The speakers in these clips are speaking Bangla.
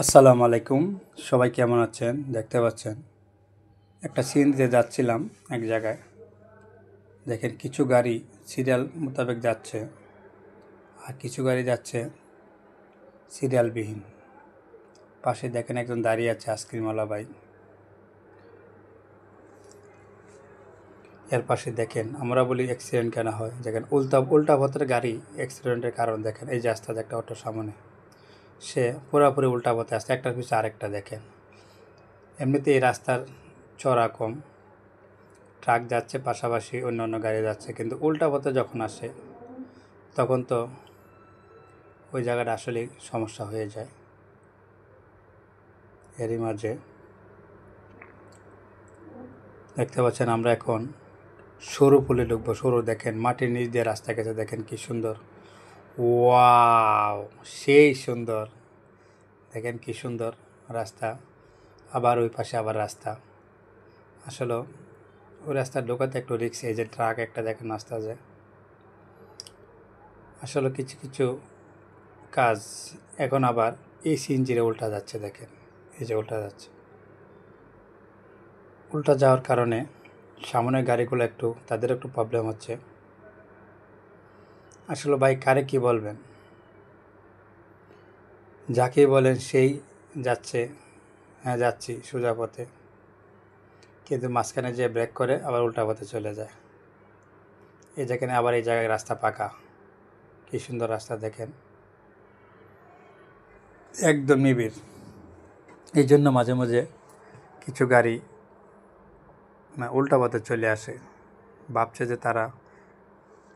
আসসালামু আলাইকুম। সবাই কেমন আছেন? দেখতে পাচ্ছেন একটা সিন দিয়ে যাচ্ছিলাম এক জায়গায়। দেখেন কিছু গাড়ি সিরিয়াল মোতাবেক যাচ্ছে আর কিছু গাড়ি যাচ্ছে সিরিয়ালবিহীন। পাশে দেখেন একজন দাঁড়িয়ে আছে আইসক্রিমওয়ালা ভাই। এর পাশে দেখেন আমরা বলি অ্যাক্সিডেন্ট কেন হয়, দেখেন উল্টা পথের গাড়ি অ্যাক্সিডেন্টের কারণ। দেখেন এই যে রাস্তাতে একটা অটো সামনে, সে পুরোপুরি উল্টা পথে আসছে, একটার পিছনে আরেকটা। দেখেন এমনিতে এই রাস্তার চড়া কম, ট্রাক যাচ্ছে পাশাপাশি অন্য অন্য গাড়ি যাচ্ছে, কিন্তু উল্টা পথে যখন আসে তখন তো ওই জায়গাটা আসলেই সমস্যা হয়ে যায়। এরই মাঝে দেখতে পাচ্ছেন আমরা এখন সরু পুলে ঢুকবো। সরু দেখেন মাটির নিচ দিয়ে রাস্তা গেছে, দেখেন কি সুন্দর। ওয়াও, সেই সুন্দর। দেখেন কি সুন্দর রাস্তা, আবার ওই পাশে আবার রাস্তা। আসলে ওই রাস্তা ঢোকাতে একটু রিক্স। এই যে ট্রাক একটা দেখেন রাস্তা যায়। আসলে কিছু কিছু কাজ এখন আবার এই সিএনজিরে উল্টা যাচ্ছে। দেখেন এই যে উল্টা যাচ্ছে। উল্টা যাওয়ার কারণে সামনের গাড়িগুলো তাদের একটু প্রবলেম হচ্ছে। আসলে ভাই কারে কি বলবেন, যাকেই বলেন সেই যাচ্ছে, হ্যাঁ যাচ্ছি সোজা পথে, কিন্তু মাঝখানে যে ব্রেক করে আবার উল্টা পথে চলে যায়। এই যেখানে আবার এই জায়গায় রাস্তা পাকা, কি সুন্দর রাস্তা দেখেন, একদম নিবিড়। এই জন্য মাঝে মাঝে কিছু গাড়ি উল্টা পথে চলে আসে, ভাবছে যে তারা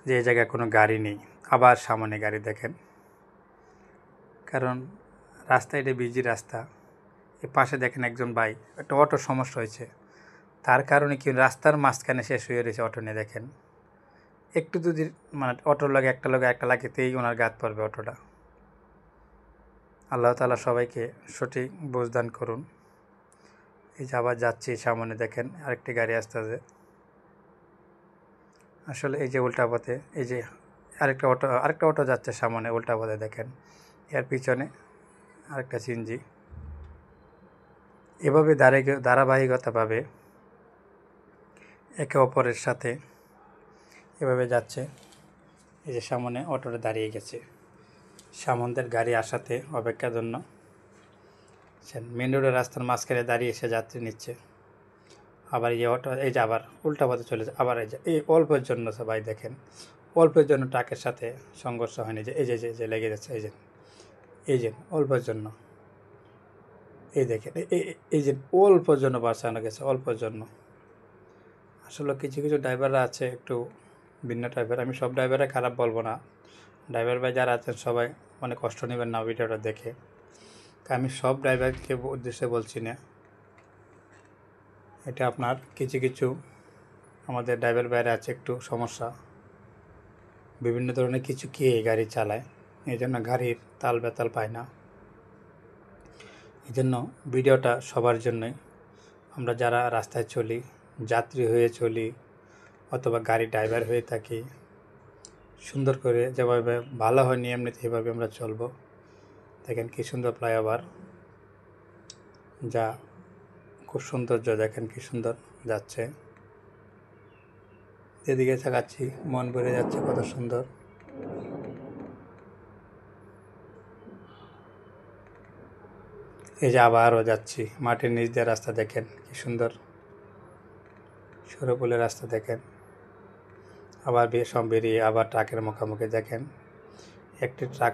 যে এই জায়গায় কোনো গাড়ি নেই, আবার সামনে গাড়ি। দেখেন কারণ রাস্তা এটা বিজি রাস্তা। এ পাশে দেখেন একজন ভাই, একটা অটো সমস্যা হয়েছে, তার কারণে কি রাস্তার মাঝখানে শেষ হয়ে রয়েছে অটো নিয়ে। দেখেন একটু যদি অটোর লাগে একটা লাগেতেই ওনার গাত পড়বে অটোটা। আল্লাহ তাআলা সবাইকে সঠিক বুঝদান করুন। এই যে আবার যাচ্ছি সামনে, দেখেন আরেকটি গাড়ি আসতেছে। আসলে এই যে উল্টা পথে, এই যে আরেকটা অটো যাচ্ছে সামনে উল্টা পথে। দেখেন এর পিছনে আরেকটা সিএনজি। এভাবে ধারাবাহিকতাভাবে একে অপরের সাথে এভাবে যাচ্ছে। এই যে সামনে অটোটা দাঁড়িয়ে গেছে সামনের গাড়ি আসাতে অপেক্ষার জন্য। মেন রোডের রাস্তার মাঝখানে দাঁড়িয়ে সে যাত্রী নিচ্ছে। আবার এই অটো এই যে আবার উল্টা পথে চলেছে। আবার এই অল্পের জন্য সবাই দেখেন, অল্পের জন্য ট্রাকের সাথে সংঘর্ষ হয়নি। যে এই যে লেগে যাচ্ছে, এই যে অল্পের জন্য। এই দেখেন এই যে অল্পের জন্য বাঁচানো গেছে, অল্পের জন্য। আসলে কিছু কিছু ড্রাইভাররা আছে একটু ভিন্ন টাইপের। আমি সব ড্রাইভারে খারাপ বলবো না, ড্রাইভার ভাই যারা আছেন সবাই অনেক কষ্ট নেবেন না ভিডিওটা দেখে। তা আমি সব ড্রাইভারকে উদ্দেশ্যে বলছি না, এটা আপনার কিছু কিছু আমাদের ড্রাইভার ভাইরা আছে একটু সমস্যা, বিভিন্ন ধরনের কিছু খেয়ে গাড়ি চালায়, এই জন্য গাড়ির তাল বেতাল পায় না। এই জন্য ভিডিওটা সবার জন্যই। আমরা যারা রাস্তায় চলি, যাত্রী হয়ে চলি অথবা গাড়ি ড্রাইভার হয়ে থাকি, সুন্দর করে যেভাবে ভালো হয় নিয়মিত এভাবে আমরা চলবো। দেখেন কি সুন্দর ফ্লাইওভার, যা খুব সৌন্দর্য। দেখেন কি সুন্দর যাচ্ছে, যেদিকে তাকাচ্ছি মন ভরে যাচ্ছে, কত সুন্দর। এই যে আবারও যাচ্ছি মাটির নিচ দিয়ে রাস্তা, দেখেন কি সুন্দর সরু পুলের রাস্তা। দেখেন আবার বেরিয়ে আবার ট্রাকের মুখোমুখি। দেখেন একটি ট্রাক